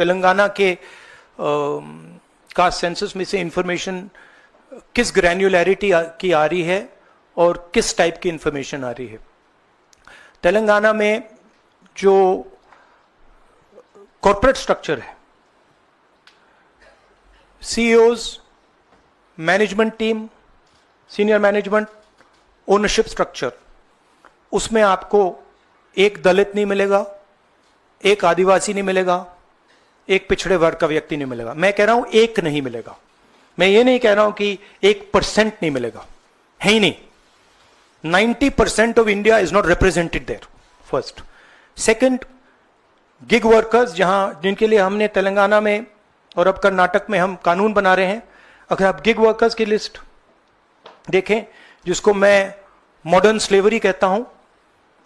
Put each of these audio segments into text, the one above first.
तेलंगाना के caste census में से इंफॉर्मेशन किस ग्रैन्युलैरिटी की आ रही है और किस टाइप की इंफॉर्मेशन आ रही है। तेलंगाना में जो कॉर्पोरेट स्ट्रक्चर है, CEOs, management team, senior management, ownership structure, उसमें आपको एक दलित नहीं मिलेगा, एक आदिवासी नहीं मिलेगा, एक पिछड़े वर्ग का व्यक्ति नहीं मिलेगा। मैं कह रहा हूं एक नहीं मिलेगा, मैं ये नहीं कह रहा हूं कि 1% नहीं मिलेगा, है ही नहीं। 90% of India is not represented there, first. Second, gig workers, जिनके लिए हमने तेलंगाना में और अब कर्नाटक में हम कानून बना रहे हैं। अगर आप गिग वर्कर्स की लिस्ट देखें, जिसको मैं मॉडर्न स्लेवरी कहता हूं,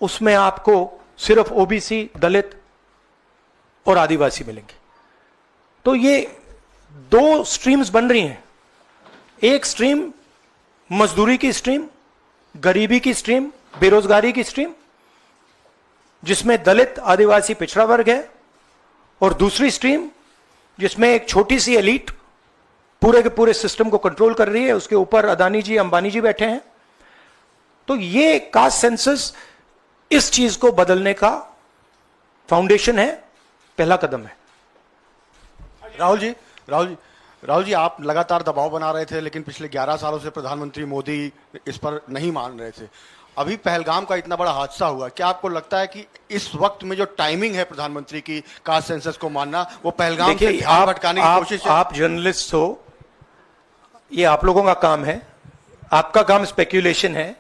उसमें आपको सिर्फ ओबीसी, दलित और आदिवासी मिलेंगे। तो ये दो स्ट्रीम्स बन रही हैं। एक स्ट्रीम मजदूरी की स्ट्रीम, गरीबी की स्ट्रीम, बेरोजगारी की स्ट्रीम, जिसमें दलित, आदिवासी, पिछड़ा वर्ग है, और दूसरी स्ट्रीम जिसमें एक छोटी सी एलीट पूरे के पूरे सिस्टम को कंट्रोल कर रही है, उसके ऊपर अदानी जी, अंबानी जी बैठे हैं। तो ये कास्ट सेंसस इस चीज को बदलने का फाउंडेशन है, पहला कदम है। राहुल जी, आप लगातार दबाव बना रहे थे, लेकिन पिछले 11 सालों से प्रधानमंत्री मोदी इस पर नहीं मान रहे थे। अभी पहलगाम का इतना बड़ा हादसा हुआ, क्या आपको लगता है कि इस वक्त में जो टाइमिंग है प्रधानमंत्री की कास्ट सेंसस को मानना, वो पहलगाम से ध्यान भटकाने की कोशिश है? आप जर्नलिस्ट हो, ये आप लोगों का काम है, आपका काम स्पेक्यूलेशन है,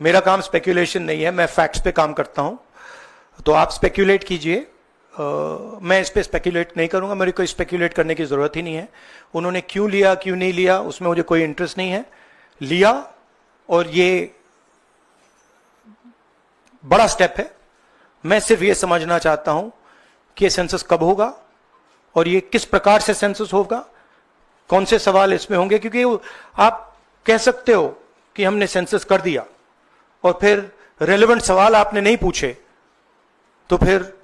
मेरा काम स्पेक्यूलेशन नहीं है, मैं फैक्ट्स पे काम करता हूं। तो आप स्पेक्यूलेट कीजिए, मैं इस पे स्पेक्यूलेट नहीं करूंगा, मेरे को स्पेक्यूलेट करने की जरूरत ही नहीं है। उन्होंने क्यों लिया, क्यों नहीं लिया, उसमें मुझे कोई इंटरेस्ट नहीं है। लिया, और ये बड़ा स्टेप है। मैं सिर्फ ये समझना चाहता हूं कि ये सेंसस कब होगा और ये किस प्रकार से सेंसस होगा, कौन से सवाल इसमें होंगे। क्योंकि आप कह सकते हो कि हमने सेंसस कर दिया और फिर रेलेवेंट सवाल आपने नहीं पूछे, तो फिर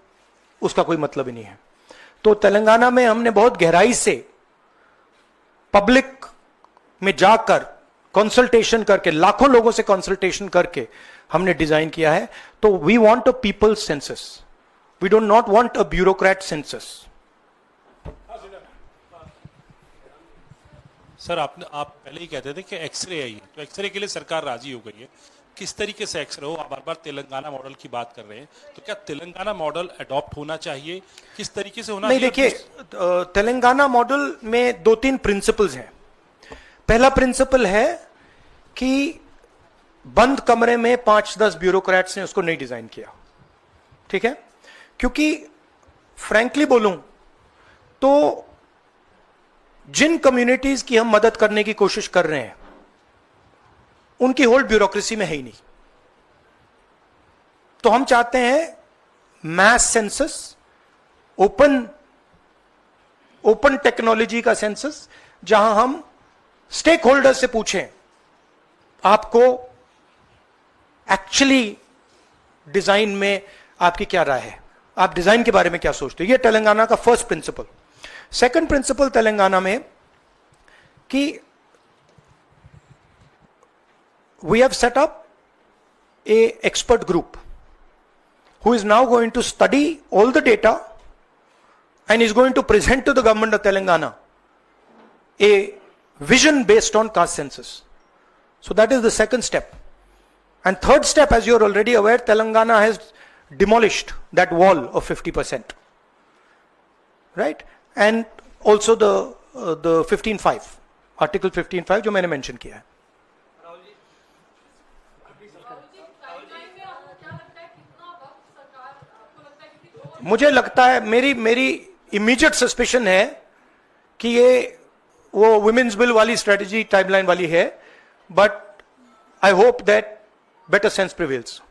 उसका कोई मतलब ही नहीं है। तो तेलंगाना में हमने बहुत गहराई से पब्लिक में जाकर कंसल्टेशन करके, लाखों लोगों से कंसल्टेशन करके हमने डिजाइन किया है। तो we want a people's census, we don't not want a bureaucrat census. Sir, आप पहले ही कहते थे कि एक्सरे है ये, तो एक्सरे के लिए सरकार राजी हो गई है। किस तरीके से एक्सरे हो? आप बार बार तेलंगाना मॉडल की बात कर रहे हैं, तो क्या तेलंगाना मॉडल अडॉप्ट होना चाहिए? किस तरीके से होना चाहिए? नहीं, देखिए, तेलंगाना मॉडल में 2-3 प्रिंसिपल्स हैं। पहला प्रिंसिपल है कि बंद कमरे में 5-10 ब्यूरोक्रेट्स ने उसको नहीं डिजाइन किया, ठीक है? क्योंकि फ्रैंकली बोलूं तो जिन कम्युनिटीज की हम मदद करने की कोशिश कर रहे हैं, उनकी होल्ड ब्यूरोक्रेसी में है ही नहीं। तो हम चाहते हैं मैस सेंसस, ओपन टेक्नोलॉजी का सेंसस, जहां हम स्टेक होल्डर से पूछें आपको एक्चुअली डिजाइन में आपकी क्या राय है, आप डिजाइन के बारे में क्या सोचते हो। यह तेलंगाना का first principle. Second principle Telangana में कि we have set up a expert group who is now going to study all the data and is going to present to the government of Telangana a vision based on caste census. So that is the second step. And third step, as you are already aware, Telangana has demolished that wall of 50%, right? And also the 15(5), article 15(5) जो मैंने mention किया है। मुझे लगता है, मेरी immediate suspicion है कि ये वो वुमेन्स बिल वाली स्ट्रेटजी टाइमलाइन वाली है, but I hope that better sense prevails.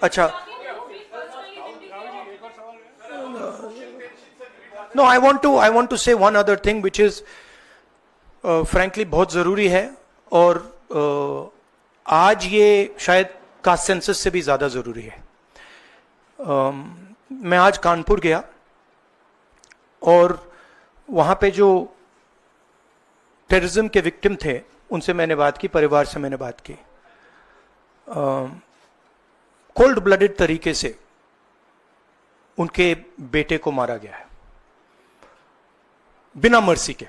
अच्छा, नो, आई वांट टू से one other thing which is frankly बहुत जरूरी है, और आज ये शायद कास्ट सेंसस से भी ज्यादा जरूरी है। मैं आज कानपुर गया, और वहां पे जो टेररिज्म के विक्टिम थे उनसे मैंने बात की, परिवार से मैंने बात की। कोल्ड ब्लडेड तरीके से उनके बेटे को मारा गया है, बिना मर्सी के।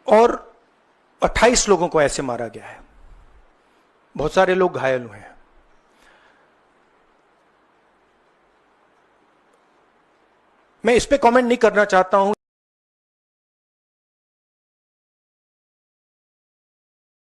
और 28 लोगों को ऐसे मारा गया है, बहुत सारे लोग घायल हुए हैं। मैं इस पे कमेंट नहीं करना चाहता हूं